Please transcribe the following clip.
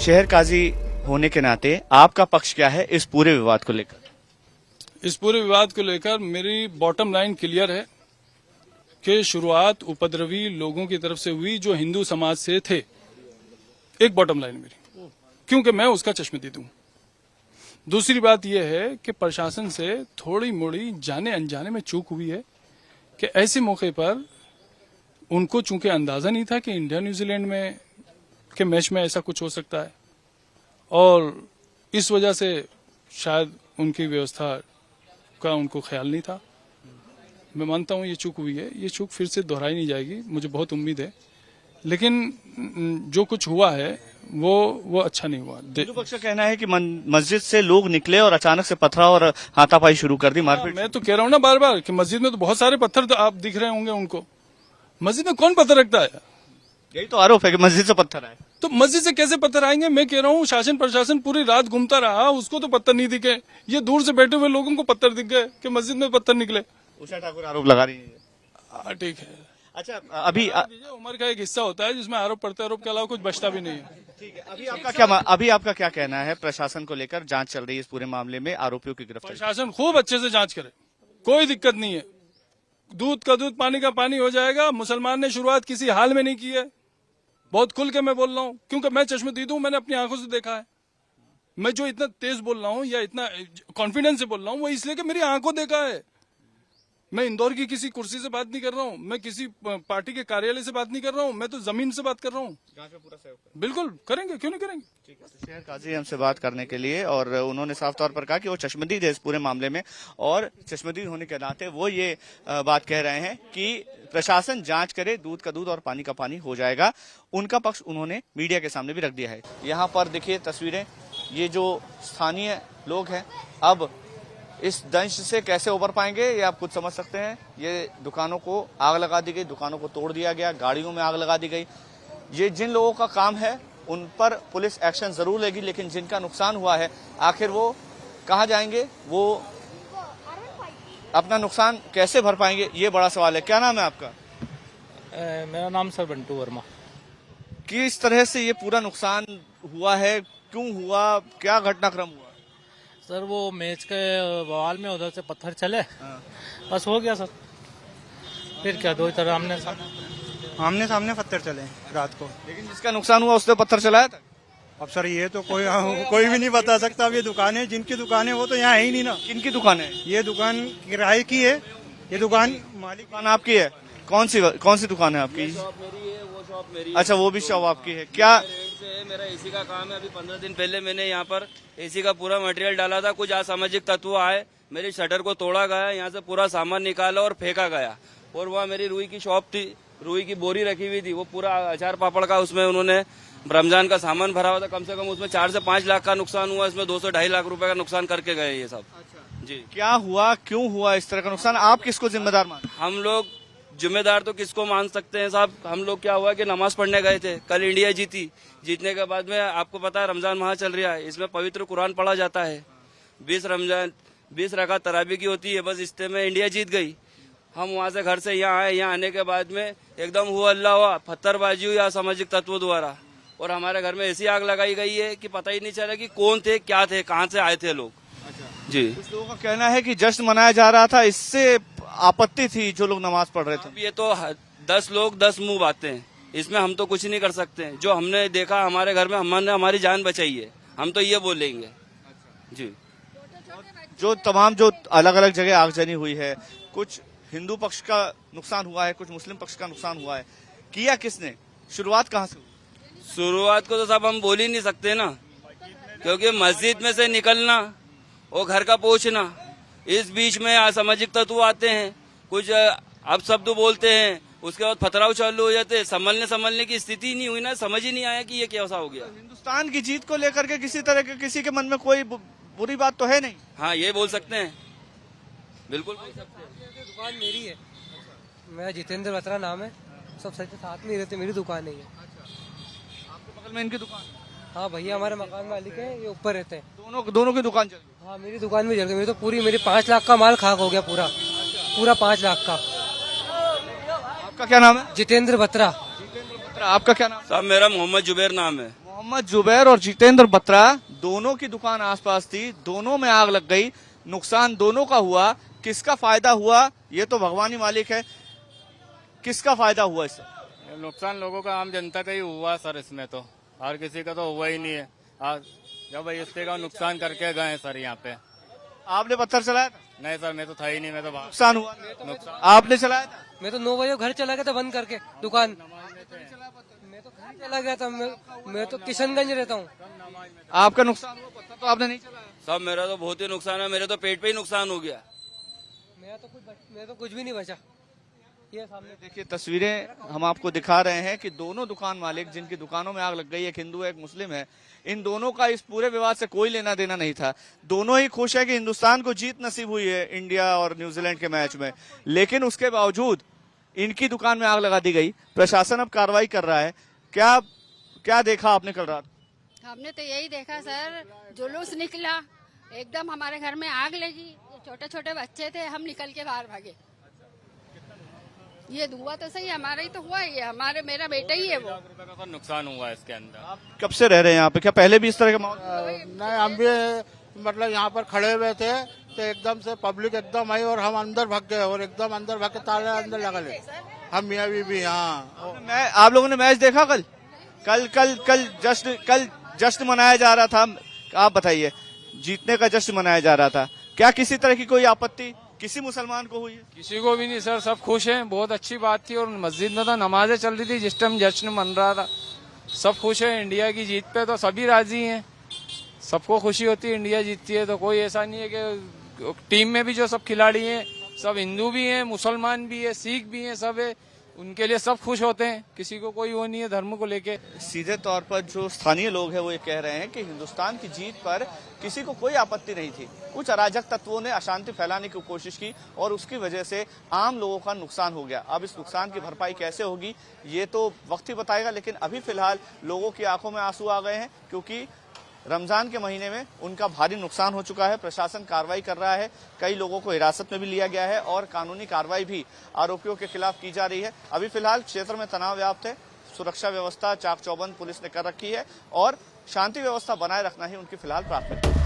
शहर काजी होने के नाते आपका पक्ष क्या है इस पूरे विवाद को लेकर? इस पूरे विवाद को लेकर मेरी बॉटम लाइन क्लियर है कि शुरुआत उपद्रवी लोगों की तरफ से हुई जो हिंदू समाज से थे। एक बॉटम लाइन मेरी, क्योंकि मैं उसका चश्मदीद हूं। दूसरी बात यह है कि प्रशासन से थोड़ी मोड़ी जाने अनजाने में चूक हुई है कि ऐसे मौके पर उनको चूंकि अंदाजा नहीं था कि इंडिया न्यूजीलैंड में के मैच में ऐसा कुछ हो सकता है, और इस वजह से शायद उनकी व्यवस्था का उनको ख्याल नहीं था। मैं मानता हूं ये चूक हुई है, ये चूक फिर से दोहराई नहीं जाएगी, मुझे बहुत उम्मीद है। लेकिन जो कुछ हुआ है वो अच्छा नहीं हुआ। हिंदू पक्ष का कहना है कि मस्जिद से लोग निकले और अचानक से पथराव और हाथापाई शुरू कर दी, मारपीट। मैं तो कह रहा हूं ना बार बार कि मस्जिद में तो बहुत सारे पत्थर तो आप दिख रहे होंगे उनको। मस्जिद में कौन पत्थर रखता है? यही तो आरोप है कि मस्जिद से पत्थर आए। तो मस्जिद से कैसे पत्थर आएंगे? मैं कह रहा हूँ शासन प्रशासन पूरी रात घूमता रहा, उसको तो पत्थर नहीं दिखे। ये दूर से बैठे हुए लोगों को पत्थर दिख गए कि मस्जिद में पत्थर निकले। उषा ठाकुर आरोप लगा रही है। ठीक है। अच्छा, अभी उम्र का एक हिस्सा होता है जिसमें आरोप प्रत्यारोप के अलावा कुछ बचता भी नहीं है। ठीक है, अभी आपका क्या कहना है प्रशासन को लेकर? जांच चल रही है इस पूरे मामले में, आरोपियों की गिरफ्तारी। प्रशासन खूब अच्छे से जांच करे, कोई दिक्कत नहीं है। दूध का दूध पानी का पानी हो जाएगा। मुसलमान ने शुरुआत किसी हाल में नहीं की है। बहुत खुल के मैं बोल रहा हूँ, क्योंकि मैं चश्मदीद हूं, मैंने अपनी आंखों से देखा है। मैं जो इतना तेज बोल रहा हूँ या इतना कॉन्फिडेंस से बोल रहा हूँ वो इसलिए कि मेरी आंखों देखा है। मैं इंदौर की किसी कुर्सी से बात नहीं कर रहा हूँ, मैं किसी पार्टी के कार्यालय से बात नहीं कर रहा हूँ, मैं तो जमीन से बात कर रहा हूँ। बिल्कुल करेंगे, क्यों नहीं करेंगे। ठीक है, तो शहर काजी हमसे बात करने के लिए, और उन्होंने साफ तौर पर कहा कि वो चश्मदीद है इस पूरे मामले में, और चश्मदीद होने के नाते वो ये बात कह रहे हैं कि प्रशासन जांच करे, दूध का दूध और पानी का पानी हो जाएगा। उनका पक्ष उन्होंने मीडिया के सामने भी रख दिया है। यहाँ पर देखिए तस्वीरें, ये जो स्थानीय लोग हैं अब इस दंश से कैसे उबर पाएंगे ये आप खुद समझ सकते हैं। ये दुकानों को आग लगा दी गई, दुकानों को तोड़ दिया गया, गाड़ियों में आग लगा दी गई। ये जिन लोगों का काम है उन पर पुलिस एक्शन जरूर लेगी, लेकिन जिनका नुकसान हुआ है आखिर वो कहाँ जाएंगे, वो अपना नुकसान कैसे भर पाएंगे, ये बड़ा सवाल है। क्या नाम है आपका? मेरा नाम सर बंटू वर्मा। किस तरह से ये पूरा नुकसान हुआ है, क्यों हुआ, क्या घटनाक्रम हुआ? सर वो मैच के बवाल में उधर से पत्थर चले, बस हो गया सर। फिर क्या, दो तरह आमने सामने पत्थर चले रात को। लेकिन जिसका नुकसान हुआ उसने पत्थर चलाया था। अब सर ये तो कोई भी नहीं बता सकता। अब ये दुकानें, जिनकी दुकानें वो तो यहाँ है ही नहीं ना। किनकी दुकान है? ये दुकान किराए की है। ये दुकान मालिक दुकान आपकी है? कौन सी दुकान है आपकी? शॉप मेरी है, वो शॉप मेरी है। अच्छा, वो भी शॉप आपकी है। क्या मेरा एसी का काम है। अभी 15 दिन पहले मैंने यहाँ पर एसी का पूरा मटेरियल डाला था। कुछ असामाजिक तत्व आए, मेरी शटर को तोड़ा गया, यहाँ से पूरा सामान निकाला और फेंका गया। और वहाँ मेरी रुई की शॉप थी, रुई की बोरी रखी हुई थी, वो पूरा अचार पापड़ का उसमें उन्होंने रमजान का सामान भरा हुआ था। कम से कम उसमें 4 से 5 लाख का नुकसान हुआ। इसमें 2 से 2.5 लाख रुपए का नुकसान करके गए ये सब। जी, क्या हुआ, क्यों हुआ इस तरह का नुकसान? आप किसको जिम्मेदार मानते हैं? हम लोग जिम्मेदार तो किसको मान सकते हैं साहब। हम लोग क्या हुआ कि नमाज पढ़ने गए थे, कल इंडिया जीती। जीतने के बाद में आपको पता है रमजान माह चल रहा है, इसमें पवित्र कुरान पढ़ा जाता है। 20 रकात तरावी की होती है। बस इस्ते में इंडिया जीत गई। हम वहाँ से घर से यहाँ आए, यहाँ आने के बाद में एकदम हुआ अल्लाह हुआ, पत्थरबाजी हुई असामाजिक तत्वों द्वारा, और हमारे घर में ऐसी आग लगाई गई है कि पता ही नहीं चला कि कौन थे, क्या थे, कहाँ से आए थे लोग। जी, कुछ लोगों का कहना है कि जश्न मनाया जा रहा था, इससे आपत्ति थी जो लोग नमाज पढ़ रहे थे। ये तो 10 लोग 10 मुंह बातें हैं, इसमें हम तो कुछ नहीं कर सकते हैं। जो हमने देखा हमारे घर में, हमने हमारी जान बचाई है, हम तो ये बोलेंगे। जी, जो तमाम जो अलग अलग जगह आगजनी हुई है, कुछ हिंदू पक्ष का नुकसान हुआ है, कुछ मुस्लिम पक्ष का नुकसान हुआ है, किया किसने, शुरुआत कहाँ से हुई? शुरुआत को तो सब हम बोल ही नहीं सकते ना, क्योंकि मस्जिद में से निकलना और घर का पहुंचना, इस बीच में असामाजिक तत्व आते हैं, कुछ अब शब्द बोलते हैं, उसके बाद पथराव चालू हो जाते हैं। संभलने की स्थिति नहीं हुई ना, समझ ही नहीं आया कि ये कैसा हो गया। हिंदुस्तान की जीत को लेकर के किसी तरह के किसी के मन में कोई बुरी बात तो है नहीं। हाँ, ये बोल सकते हैं, बिल्कुल बोल सकते हैं। दुकान मेरी है, मेरा जितेंद्र बत्रा नाम है। सब साथ में ही रहते, मेरी दुकान नहीं है। आपके बगल में इनकी दुकान? हाँ भैया, हमारे मकान मालिक है, ये ऊपर रहते हैं। दोनों की दुकान चल गई? हाँ, मेरी दुकान भी जल गई। मेरी तो मेरी 5 लाख का माल खाक हो गया, पूरा 5 लाख का। आपका क्या नाम है? जितेंद्र बत्रा। आपका क्या नाम? साहब मेरा मोहम्मद जुबैर नाम है। मोहम्मद जुबैर और जितेंद्र बत्रा दोनों की दुकान आसपास थी, दोनों में आग लग गई, नुकसान दोनों का हुआ। किसका फायदा हुआ ये तो भगवान ही मालिक है। किसका फायदा हुआ इससे? नुकसान लोगों का, आम जनता का ही हुआ सर। इसमें तो हर किसी का तो हुआ ही नहीं है। जब इससे का नुकसान करके गए सर यहाँ पे। आपने पत्थर चलाया था? नहीं सर, मैं तो था ही नहीं, मैं तो नुकसान हुआ? आपने चलाया था? मैं तो 9 बजे घर चला गया था बंद करके दुकान। मैं तो घर चला गया था। मैं तो किशनगंज रहता हूँ। आपका नुकसान हुआ, पत्थर तो आपने नहीं चलाया? साहब मेरा तो बहुत ही नुकसान है, मेरे तो पेट पे ही नुकसान हो गया। मेरा तो कुछ भी नहीं बचा। ये सामने देखिए तस्वीरें हम आपको दिखा रहे हैं कि दोनों दुकान मालिक जिनकी दुकानों में आग लग गई, एक हिंदू है एक मुस्लिम है, इन दोनों का इस पूरे विवाद से कोई लेना देना नहीं था। दोनों ही खुश है कि हिंदुस्तान को जीत नसीब हुई है इंडिया और न्यूजीलैंड के मैच में, लेकिन उसके बावजूद इनकी दुकान में आग लगा दी गई। प्रशासन अब कार्रवाई कर रहा है। क्या क्या देखा आपने कल रात? हमने तो यही देखा सर, जुलूस निकला, एकदम हमारे घर में आग लगी, छोटे छोटे बच्चे थे, हम निकल के बाहर भागे। ये धुआं तो सही हमारा ही तो हुआ, ये हमारे मेरा बेटा ही है वो। का नुकसान हुआ है इसके अंदर। कब से रह रहे हैं यहाँ पे? क्या पहले भी इस तरह का माहौल? नहीं, हम भी मतलब यहाँ पर खड़े हुए थे तो एकदम से पब्लिक एकदम आई और हम अंदर भाग गए और एकदम अंदर भाग के ताले अंदर लगा ले। हम मियाँ बीबी। हाँ, मैं आप लोगों ने मैच देखा कल? कल जश्न मनाया जा रहा था। आप बताइए, जीतने का जश्न मनाया जा रहा था, क्या किसी तरह की कोई आपत्ति किसी मुसलमान को हुई है? किसी को भी नहीं सर, सब खुश हैं। बहुत अच्छी बात थी और मस्जिद में तो नमाजें चल रही थी जिस टाइम जश्न मन रहा था। सब खुश है इंडिया की जीत पे, तो सभी राजी हैं। सबको खुशी होती है इंडिया जीतती है तो। कोई ऐसा नहीं है कि टीम में भी जो सब खिलाड़ी हैं सब हिंदू भी हैं, मुसलमान भी है, सिख भी हैं, सब है, उनके लिए सब खुश होते हैं। किसी को कोई वो नहीं है धर्म को लेके। सीधे तौर पर जो स्थानीय लोग हैं वो ये कह रहे हैं कि हिंदुस्तान की जीत पर किसी को कोई आपत्ति नहीं थी। कुछ अराजक तत्वों ने अशांति फैलाने की कोशिश की और उसकी वजह से आम लोगों का नुकसान हो गया। अब इस नुकसान की भरपाई कैसे होगी ये तो वक्त ही बताएगा, लेकिन अभी फिलहाल लोगों की आंखों में आंसू आ गए हैं क्योंकि रमजान के महीने में उनका भारी नुकसान हो चुका है। प्रशासन कार्रवाई कर रहा है, कई लोगों को हिरासत में भी लिया गया है और कानूनी कार्रवाई भी आरोपियों के खिलाफ की जा रही है। अभी फिलहाल क्षेत्र में तनाव व्याप्त है, सुरक्षा व्यवस्था चाक चौबंद पुलिस ने कर रखी है और शांति व्यवस्था बनाए रखना ही उनकी फिलहाल प्राथमिकता है।